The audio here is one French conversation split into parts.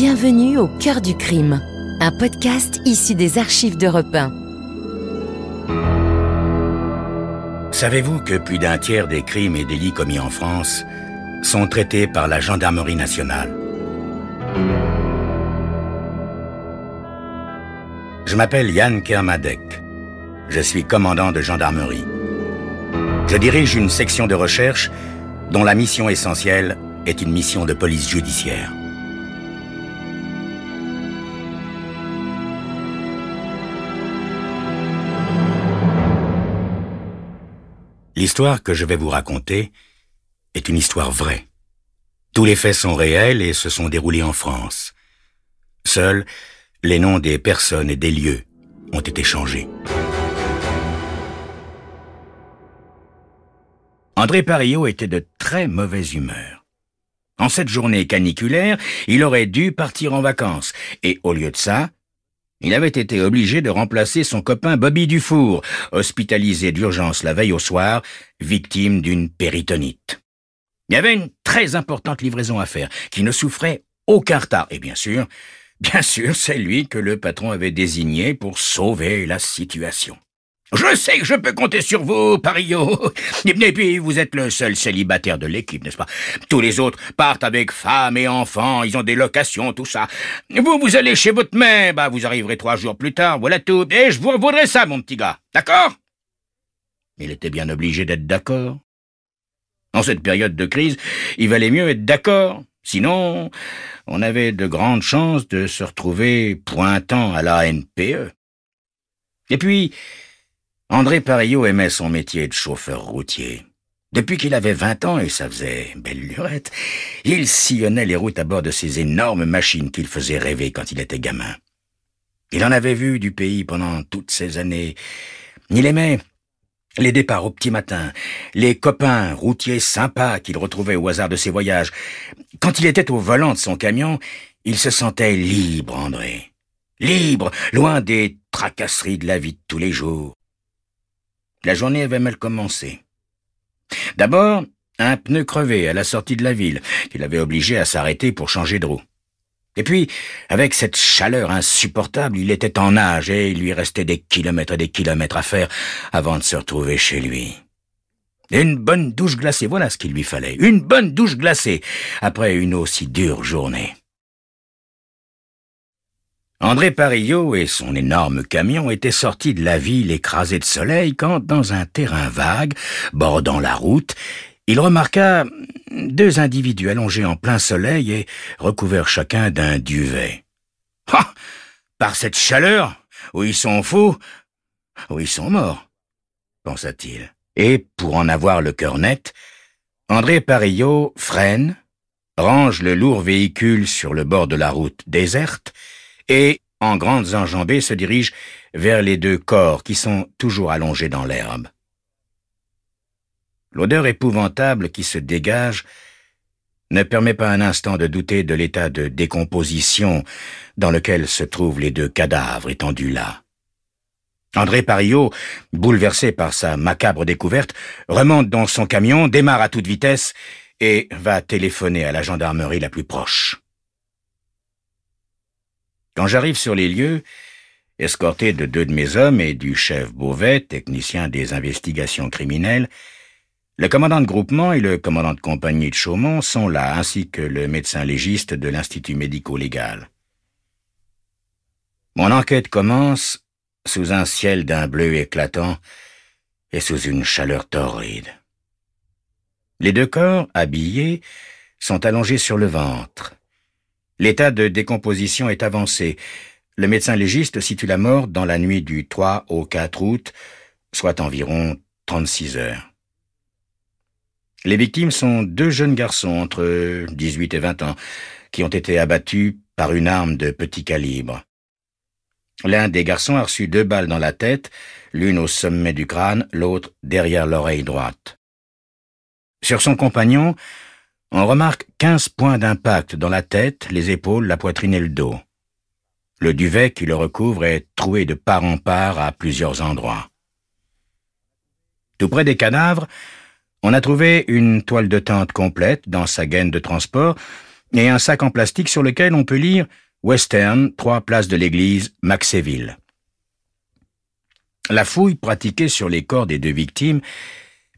Bienvenue au cœur du crime, un podcast issu des archives d'Europe 1. Savez-vous que plus d'un tiers des crimes et délits commis en France sont traités par la gendarmerie nationale? Je m'appelle Yann Kermadec. Je suis commandant de gendarmerie. Je dirige une section de recherche dont la mission essentielle est une mission de police judiciaire. L'histoire que je vais vous raconter est une histoire vraie. Tous les faits sont réels et se sont déroulés en France. Seuls les noms des personnes et des lieux ont été changés. André Parillot était de très mauvaise humeur. En cette journée caniculaire, il aurait dû partir en vacances et au lieu de ça, il avait été obligé de remplacer son copain Bobby Dufour, hospitalisé d'urgence la veille au soir, victime d'une péritonite. Il y avait une très importante livraison à faire, qui ne souffrait aucun retard. Et bien sûr, c'est lui que le patron avait désigné pour sauver la situation. Je sais que je peux compter sur vous, Parillot. Et puis, vous êtes le seul célibataire de l'équipe, n'est-ce pas? Tous les autres partent avec femmes et enfants, ils ont des locations, tout ça. Vous allez chez votre mère, vous arriverez 3 jours plus tard, voilà tout. Et je vous revaudrai ça, mon petit gars. D'accord? Il était bien obligé d'être d'accord. En cette période de crise, il valait mieux être d'accord. Sinon, on avait de grandes chances de se retrouver pointant à la NPE. Et puis, André Parillot aimait son métier de chauffeur routier. Depuis qu'il avait 20 ans, et ça faisait belle lurette, il sillonnait les routes à bord de ces énormes machines qu'il faisait rêver quand il était gamin. Il en avait vu du pays pendant toutes ces années. Il aimait les départs au petit matin, les copains routiers sympas qu'il retrouvait au hasard de ses voyages. Quand il était au volant de son camion, il se sentait libre, André. Libre, loin des tracasseries de la vie de tous les jours. La journée avait mal commencé. D'abord, un pneu crevé à la sortie de la ville, qui l'avait obligé à s'arrêter pour changer de roue. Et puis, avec cette chaleur insupportable, il était en nage et il lui restait des kilomètres et des kilomètres à faire avant de se retrouver chez lui. Une bonne douche glacée, voilà ce qu'il lui fallait. Une bonne douche glacée, après une aussi dure journée. André Parillot et son énorme camion étaient sortis de la ville écrasée de soleil quand, dans un terrain vague, bordant la route, il remarqua 2 individus allongés en plein soleil et recouverts chacun d'un duvet. « Ah! Par cette chaleur, ou ils sont fous, ou ils sont morts, » pensa-t-il. Et, pour en avoir le cœur net, André Parillot freine, range le lourd véhicule sur le bord de la route déserte, et, en grandes enjambées, se dirige vers les 2 corps qui sont toujours allongés dans l'herbe. L'odeur épouvantable qui se dégage ne permet pas un instant de douter de l'état de décomposition dans lequel se trouvent les 2 cadavres étendus là. André Parillot, bouleversé par sa macabre découverte, remonte dans son camion, démarre à toute vitesse et va téléphoner à la gendarmerie la plus proche. Quand j'arrive sur les lieux, escorté de 2 de mes hommes et du chef Beauvais, technicien des investigations criminelles, le commandant de groupement et le commandant de compagnie de Chaumont sont là, ainsi que le médecin légiste de l'Institut médico-légal. Mon enquête commence sous un ciel d'un bleu éclatant et sous une chaleur torride. Les 2 corps, habillés, sont allongés sur le ventre. L'état de décomposition est avancé. Le médecin légiste situe la mort dans la nuit du 3 au 4 août, soit environ 36 heures. Les victimes sont 2 jeunes garçons entre 18 et 20 ans qui ont été abattus par une arme de petit calibre. L'un des garçons a reçu 2 balles dans la tête, l'une au sommet du crâne, l'autre derrière l'oreille droite. Sur son compagnon, on remarque 15 points d'impact dans la tête, les épaules, la poitrine et le dos. Le duvet qui le recouvre est troué de part en part à plusieurs endroits. Tout près des cadavres, on a trouvé une toile de tente complète dans sa gaine de transport, et un sac en plastique sur lequel on peut lire « Western, 3 place de l'église, Maxéville ». La fouille pratiquée sur les corps des 2 victimes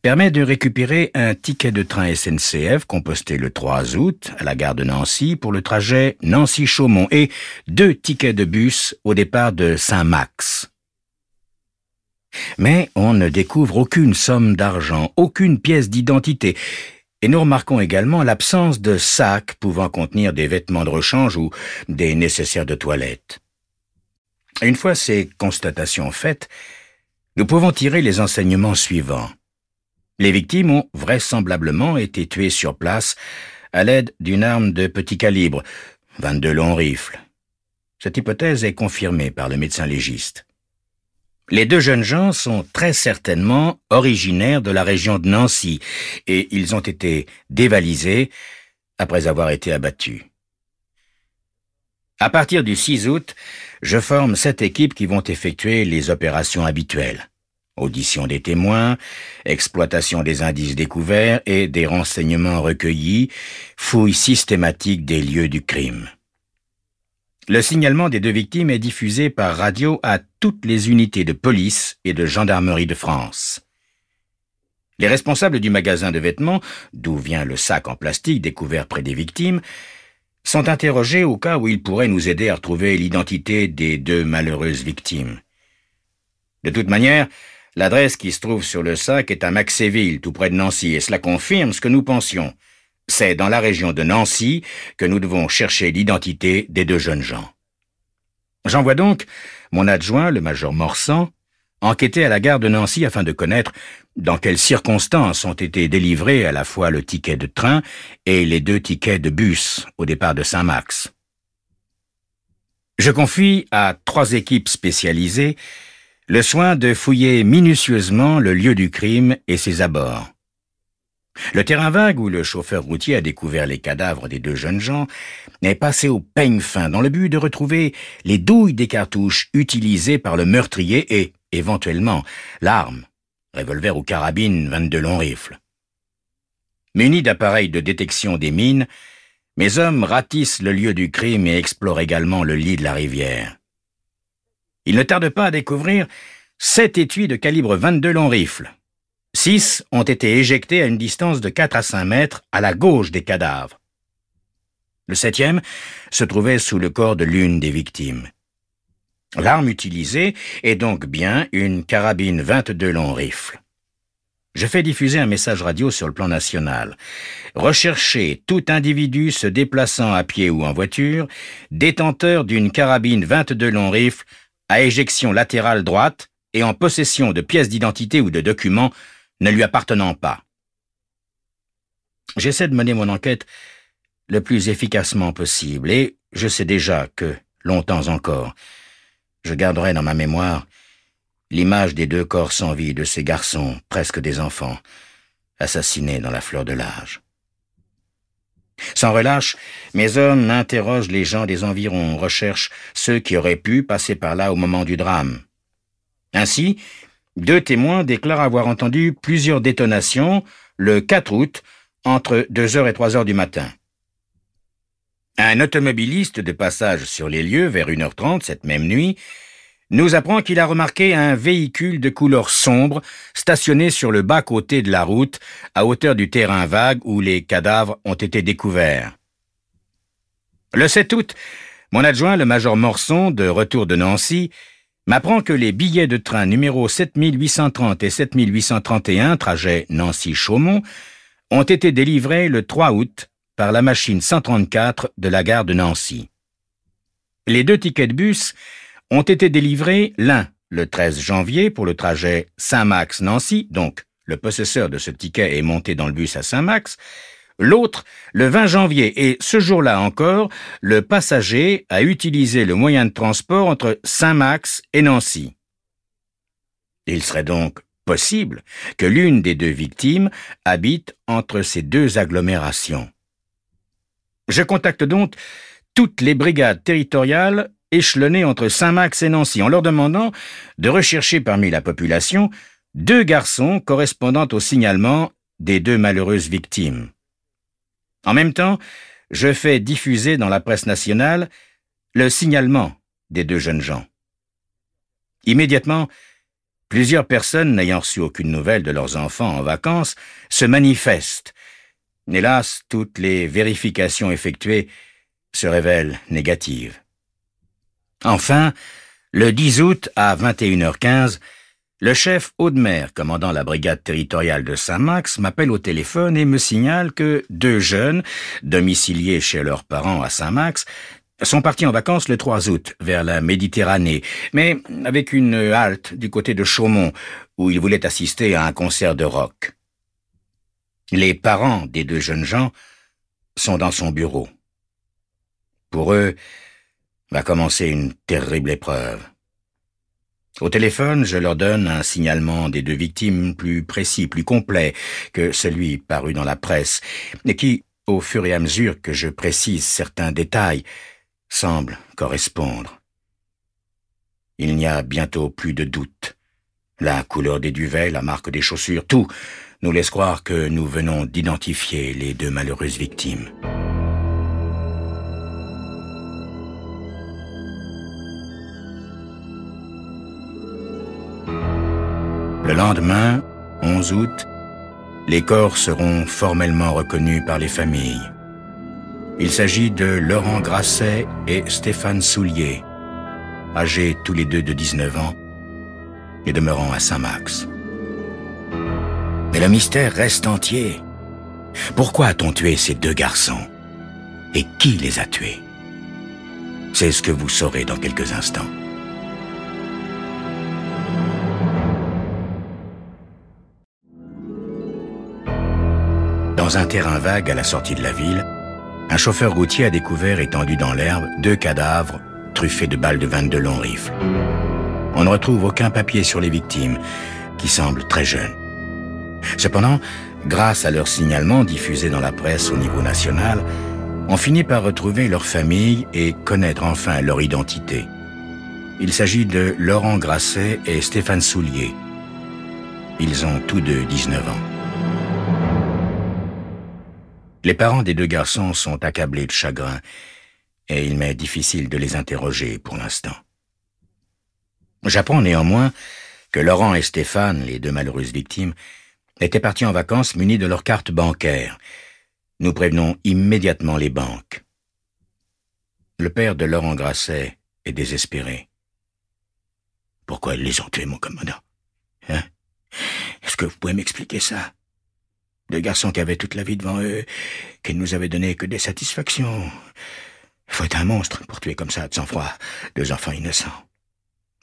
permet de récupérer un ticket de train SNCF composté le 3 août à la gare de Nancy pour le trajet Nancy-Chaumont et 2 tickets de bus au départ de Saint-Max. Mais on ne découvre aucune somme d'argent, aucune pièce d'identité, et nous remarquons également l'absence de sacs pouvant contenir des vêtements de rechange ou des nécessaires de toilette. Une fois ces constatations faites, nous pouvons tirer les enseignements suivants. Les victimes ont vraisemblablement été tuées sur place à l'aide d'une arme de petit calibre, 22 longs rifles. Cette hypothèse est confirmée par le médecin légiste. Les 2 jeunes gens sont très certainement originaires de la région de Nancy et ils ont été dévalisés après avoir été abattus. À partir du 6 août, je forme 7 équipes qui vont effectuer les opérations habituelles. Audition des témoins, exploitation des indices découverts et des renseignements recueillis, fouille systématique des lieux du crime. Le signalement des 2 victimes est diffusé par radio à toutes les unités de police et de gendarmerie de France. Les responsables du magasin de vêtements, d'où vient le sac en plastique découvert près des victimes, sont interrogés au cas où ils pourraient nous aider à retrouver l'identité des 2 malheureuses victimes. De toute manière, l'adresse qui se trouve sur le sac est à Maxéville, tout près de Nancy, et cela confirme ce que nous pensions. C'est dans la région de Nancy que nous devons chercher l'identité des 2 jeunes gens. J'envoie donc mon adjoint, le major Morsan, enquêter à la gare de Nancy afin de connaître dans quelles circonstances ont été délivrés à la fois le ticket de train et les 2 tickets de bus au départ de Saint-Max. Je confie à 3 équipes spécialisées le soin de fouiller minutieusement le lieu du crime et ses abords. Le terrain vague où le chauffeur routier a découvert les cadavres des 2 jeunes gens est passé au peigne fin dans le but de retrouver les douilles des cartouches utilisées par le meurtrier et, éventuellement, l'arme, revolver ou carabine 22 longs rifles. Munis d'appareils de détection des mines, mes hommes ratissent le lieu du crime et explorent également le lit de la rivière. Ils ne tardent pas à découvrir 7 étuis de calibre 22 longs rifles. 6 ont été éjectés à une distance de 4 à 5 mètres à la gauche des cadavres. Le 7e se trouvait sous le corps de l'une des victimes. L'arme utilisée est donc bien une carabine 22 longs rifles. Je fais diffuser un message radio sur le plan national. Recherchez tout individu se déplaçant à pied ou en voiture, détenteur d'une carabine 22 longs rifles à éjection latérale droite et en possession de pièces d'identité ou de documents ne lui appartenant pas. J'essaie de mener mon enquête le plus efficacement possible et je sais déjà que, longtemps encore, je garderai dans ma mémoire l'image des 2 corps sans vie de ces garçons, presque des enfants, assassinés dans la fleur de l'âge. Sans relâche, mes hommes interrogent les gens des environs, recherchent ceux qui auraient pu passer par là au moment du drame. Ainsi, 2 témoins déclarent avoir entendu plusieurs détonations le 4 août entre 2h et 3h du matin. Un automobiliste de passage sur les lieux vers 1h30 cette même nuit nous apprend qu'il a remarqué un véhicule de couleur sombre stationné sur le bas-côté de la route à hauteur du terrain vague où les cadavres ont été découverts. Le 7 août, mon adjoint, le major Morson, de retour de Nancy, m'apprend que les billets de train numéro 7830 et 7831, trajet Nancy-Chaumont, ont été délivrés le 3 août par la machine 134 de la gare de Nancy. Les 2 tickets de bus ont été délivrés, l'un le 13 janvier pour le trajet Saint-Max-Nancy, donc le possesseur de ce ticket est monté dans le bus à Saint-Max, l'autre le 20 janvier et ce jour-là encore, le passager a utilisé le moyen de transport entre Saint-Max et Nancy. Il serait donc possible que l'une des 2 victimes habite entre ces 2 agglomérations. Je contacte donc toutes les brigades territoriales échelonnées entre Saint-Max et Nancy en leur demandant de rechercher parmi la population 2 garçons correspondant au signalement des 2 malheureuses victimes. En même temps, je fais diffuser dans la presse nationale le signalement des 2 jeunes gens. Immédiatement, plusieurs personnes n'ayant reçu aucune nouvelle de leurs enfants en vacances se manifestent. Hélas, toutes les vérifications effectuées se révèlent négatives. Enfin, le 10 août à 21h15, le chef Audemer, commandant la brigade territoriale de Saint-Max, m'appelle au téléphone et me signale que 2 jeunes, domiciliés chez leurs parents à Saint-Max, sont partis en vacances le 3 août vers la Méditerranée, mais avec une halte du côté de Chaumont, où ils voulaient assister à un concert de rock. Les parents des 2 jeunes gens sont dans son bureau. Pour eux, va commencer une terrible épreuve. Au téléphone, je leur donne un signalement des 2 victimes plus précis, plus complet que celui paru dans la presse, et qui, au fur et à mesure que je précise certains détails, semble correspondre. Il n'y a bientôt plus de doute. La couleur des duvets, la marque des chaussures, tout nous laisse croire que nous venons d'identifier les 2 malheureuses victimes. Le lendemain, 11 août, les corps seront formellement reconnus par les familles. Il s'agit de Laurent Grasset et Stéphane Soulier, âgés tous les 2 de 19 ans et demeurant à Saint-Max. Mais le mystère reste entier. Pourquoi a-t-on tué ces 2 garçons? Et qui les a tués? C'est ce que vous saurez dans quelques instants. Dans un terrain vague à la sortie de la ville, un chauffeur routier a découvert étendus dans l'herbe 2 cadavres truffés de balles de 22 longs rifles. On ne retrouve aucun papier sur les victimes, qui semblent très jeunes. Cependant, grâce à leur signalement diffusé dans la presse au niveau national, on finit par retrouver leur famille et connaître enfin leur identité. Il s'agit de Laurent Grasset et Stéphane Soulier. Ils ont tous 2 19 ans. Les parents des 2 garçons sont accablés de chagrin et il m'est difficile de les interroger pour l'instant. J'apprends néanmoins que Laurent et Stéphane, les 2 malheureuses victimes, étaient partis en vacances munis de leurs cartes bancaires. Nous prévenons immédiatement les banques. Le père de Laurent Grasset est désespéré. Pourquoi ils les ont tués, mon commandant? Hein? Est-ce que vous pouvez m'expliquer ça? 2 garçons qui avaient toute la vie devant eux, qui ne nous avaient donné que des satisfactions. Il faut être un monstre pour tuer comme ça, de sang-froid, 2 enfants innocents.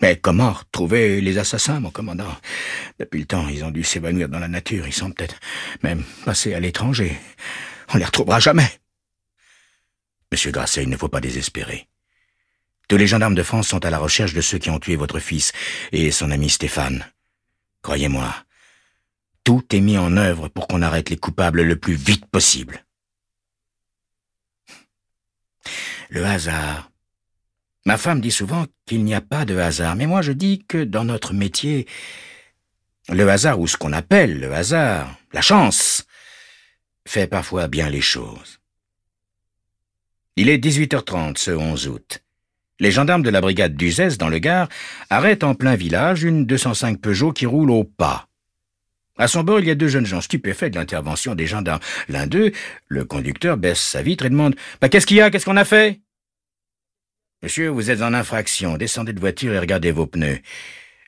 Mais comment retrouver les assassins, mon commandant? Depuis le temps, ils ont dû s'évanouir dans la nature. Ils sont peut-être même passés à l'étranger. On les retrouvera jamais. Monsieur Grasset, il ne faut pas désespérer. Tous les gendarmes de France sont à la recherche de ceux qui ont tué votre fils et son ami Stéphane. Croyez-moi, tout est mis en œuvre pour qu'on arrête les coupables le plus vite possible. Le hasard. Ma femme dit souvent qu'il n'y a pas de hasard, mais moi je dis que dans notre métier, le hasard, ou ce qu'on appelle le hasard, la chance, fait parfois bien les choses. Il est 18h30 ce 11 août. Les gendarmes de la brigade d'Uzès, dans le Gard, arrêtent en plein village une 205 Peugeot qui roule au pas. À son bord, il y a 2 jeunes gens stupéfaits de l'intervention des gendarmes. L'un d'eux, le conducteur, baisse sa vitre et demande « Qu'est-ce qu'il y a? Qu'est-ce qu'on a fait ?»« Monsieur, vous êtes en infraction. Descendez de voiture et regardez vos pneus.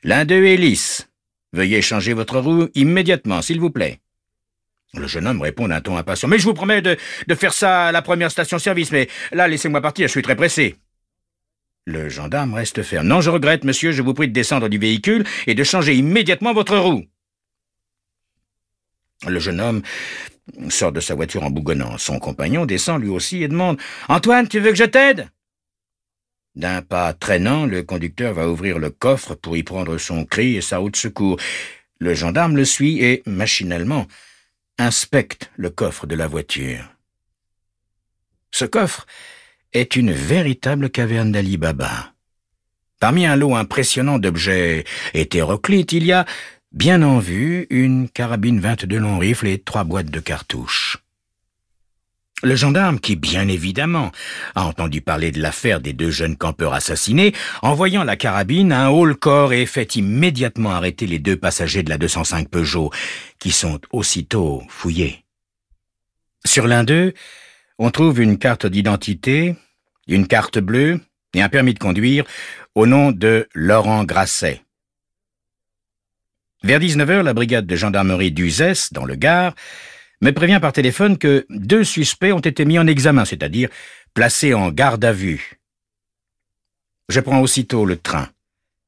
L'un d'eux est lisse. Veuillez changer votre roue immédiatement, s'il vous plaît. » Le jeune homme répond d'un ton impatient. « Mais je vous promets de faire ça à la première station-service, mais là, laissez-moi partir, je suis très pressé. » Le gendarme reste ferme. « Non, je regrette, monsieur, je vous prie de descendre du véhicule et de changer immédiatement votre roue. » Le jeune homme sort de sa voiture en bougonnant. Son compagnon descend lui aussi et demande « Antoine, tu veux que je t'aide ?» D'un pas traînant, le conducteur va ouvrir le coffre pour y prendre son cri et sa haute secours. Le gendarme le suit et, machinalement, inspecte le coffre de la voiture. Ce coffre est une véritable caverne d'Ali Baba. Parmi un lot impressionnant d'objets hétéroclites, il y a, bien en vue, une carabine 22 long rifle et 3 boîtes de cartouches. Le gendarme, qui bien évidemment a entendu parler de l'affaire des 2 jeunes campeurs assassinés, en voyant la carabine, a un haut-le-corps et fait immédiatement arrêter les 2 passagers de la 205 Peugeot, qui sont aussitôt fouillés. Sur l'un d'eux, on trouve une carte d'identité, une carte bleue et un permis de conduire au nom de Laurent Grasset. Vers 19h, la brigade de gendarmerie d'Uzès, dans le Gard, me prévient par téléphone que 2 suspects ont été mis en examen, c'est-à-dire placés en garde à vue. Je prends aussitôt le train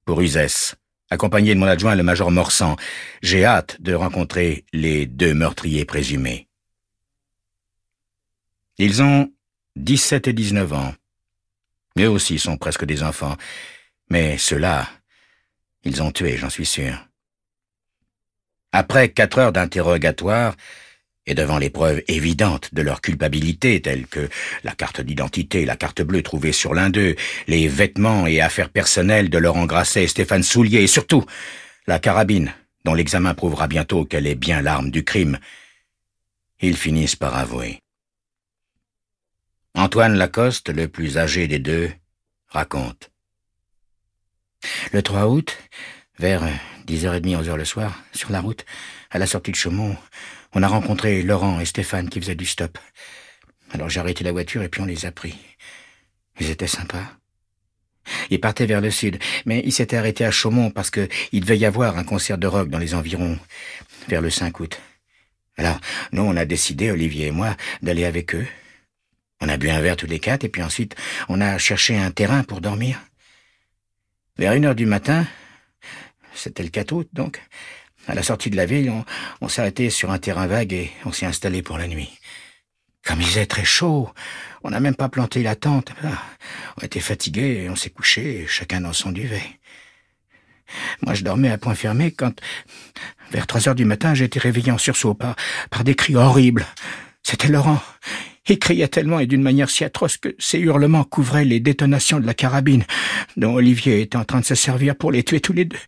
pour Uzès, accompagné de mon adjoint le major Morsan. J'ai hâte de rencontrer les 2 meurtriers présumés. Ils ont 17 et 19 ans. Eux aussi sont presque des enfants. Mais ceux-là, ils ont tué, j'en suis sûr. Après 4 heures d'interrogatoire, et devant les preuves évidentes de leur culpabilité, telles que la carte d'identité et la carte bleue trouvées sur l'un d'eux, les vêtements et affaires personnelles de Laurent Grasset et Stéphane Soulier, et surtout la carabine, dont l'examen prouvera bientôt qu'elle est bien l'arme du crime, ils finissent par avouer. Antoine Lacoste, le plus âgé des 2, raconte. Le 3 août, vers 10h30, 11h le soir, sur la route, à la sortie de Chaumont, on a rencontré Laurent et Stéphane qui faisaient du stop. Alors j'ai arrêté la voiture et puis on les a pris. Ils étaient sympas. Ils partaient vers le sud, mais ils s'étaient arrêtés à Chaumont parce que il devait y avoir un concert de rock dans les environs, vers le 5 août. Alors, nous, on a décidé, Olivier et moi, d'aller avec eux. On a bu un verre tous les 4 et puis ensuite, on a cherché un terrain pour dormir. Vers 1h du matin, c'était le 4 août donc, à la sortie de la ville, on s'est arrêté sur un terrain vague et on s'est installé pour la nuit. Comme il faisait très chaud, on n'a même pas planté la tente. On était fatigués et on s'est couché, chacun dans son duvet. Moi, je dormais à point fermé quand, vers 3h du matin, j'ai été réveillé en sursaut par des cris horribles. C'était Laurent. Il criait tellement et d'une manière si atroce que ses hurlements couvraient les détonations de la carabine dont Olivier était en train de se servir pour les tuer tous les 2.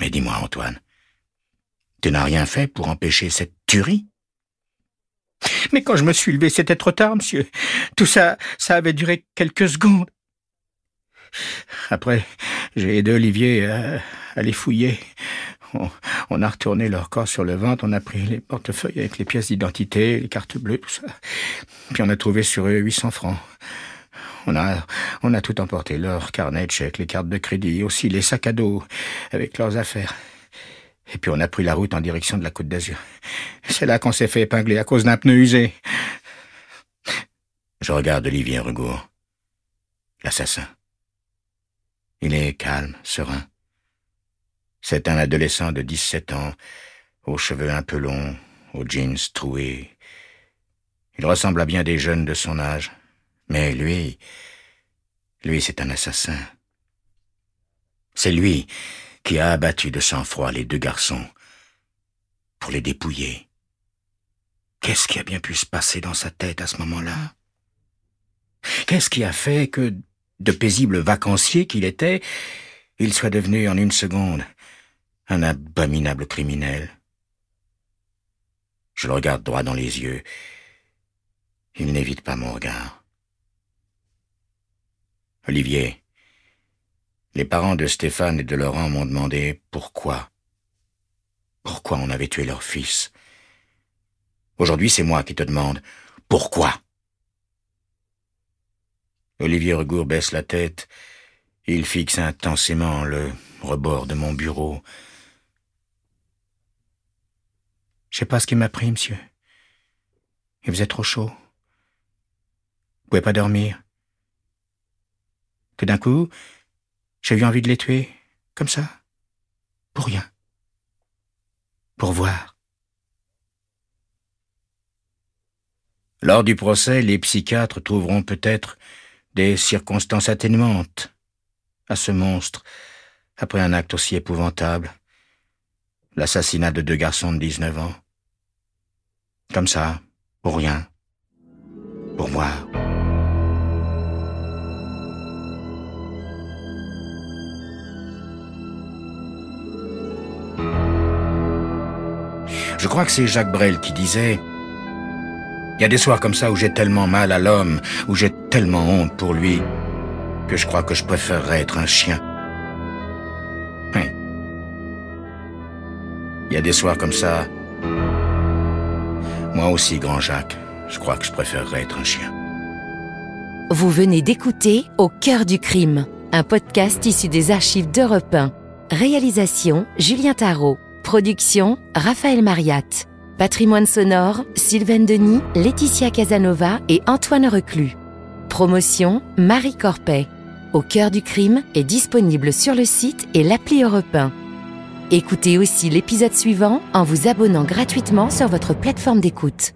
Mais dis-moi, Antoine, tu n'as rien fait pour empêcher cette tuerie? Mais quand je me suis levé, c'était trop tard, monsieur. Tout ça avait duré quelques secondes. Après, j'ai aidé Olivier à les fouiller. On a retourné leur corps sur le ventre, on a pris les portefeuilles avec les pièces d'identité, les cartes bleues, tout ça. Puis on a trouvé sur eux 800 francs. On a tout emporté, leur carnet de chèques, les cartes de crédit, aussi les sacs à dos avec leurs affaires. Et puis on a pris la route en direction de la Côte d'Azur. C'est là qu'on s'est fait épingler à cause d'un pneu usé. Je regarde Olivier Regour, l'assassin. Il est calme, serein. C'est un adolescent de 17 ans, aux cheveux un peu longs, aux jeans troués. Il ressemble à bien des jeunes de son âge. Mais lui, c'est un assassin. C'est lui qui a abattu de sang-froid les 2 garçons pour les dépouiller. Qu'est-ce qui a bien pu se passer dans sa tête à ce moment-là? Qu'est-ce qui a fait que, de paisible vacancier qu'il était, il soit devenu en une seconde un abominable criminel? Je le regarde droit dans les yeux. Il n'évite pas mon regard. Olivier, les parents de Stéphane et de Laurent m'ont demandé pourquoi. Pourquoi on avait tué leur fils. Aujourd'hui, c'est moi qui te demande pourquoi. Olivier Regour baisse la tête. Il fixe intensément le rebord de mon bureau. Je sais pas ce qui m'a pris, monsieur. Il faisait trop chaud. Je pouvais pas dormir. Tout d'un coup, j'ai eu envie de les tuer, comme ça, pour rien. Pour voir. Lors du procès, les psychiatres trouveront peut-être des circonstances atténuantes à ce monstre, après un acte aussi épouvantable, l'assassinat de 2 garçons de 19 ans. Comme ça, pour rien, pour voir. Je crois que c'est Jacques Brel qui disait Il y a des soirs comme ça où j'ai tellement mal à l'homme, où j'ai tellement honte pour lui, que je crois que je préférerais être un chien. Oui. Il y a des soirs comme ça. Moi aussi, grand Jacques, je crois que je préférerais être un chien. Vous venez d'écouter Au cœur du crime, un podcast issu des archives d'Europe 1. Réalisation Julien Tarot. Production Raphaël Mariat. Patrimoine sonore Sylvaine Denis, Laetitia Casanova et Antoine Reclus. Promotion Marie Corpet. Au cœur du crime est disponible sur le site et l'appli Europe 1. Écoutez aussi l'épisode suivant en vous abonnant gratuitement sur votre plateforme d'écoute.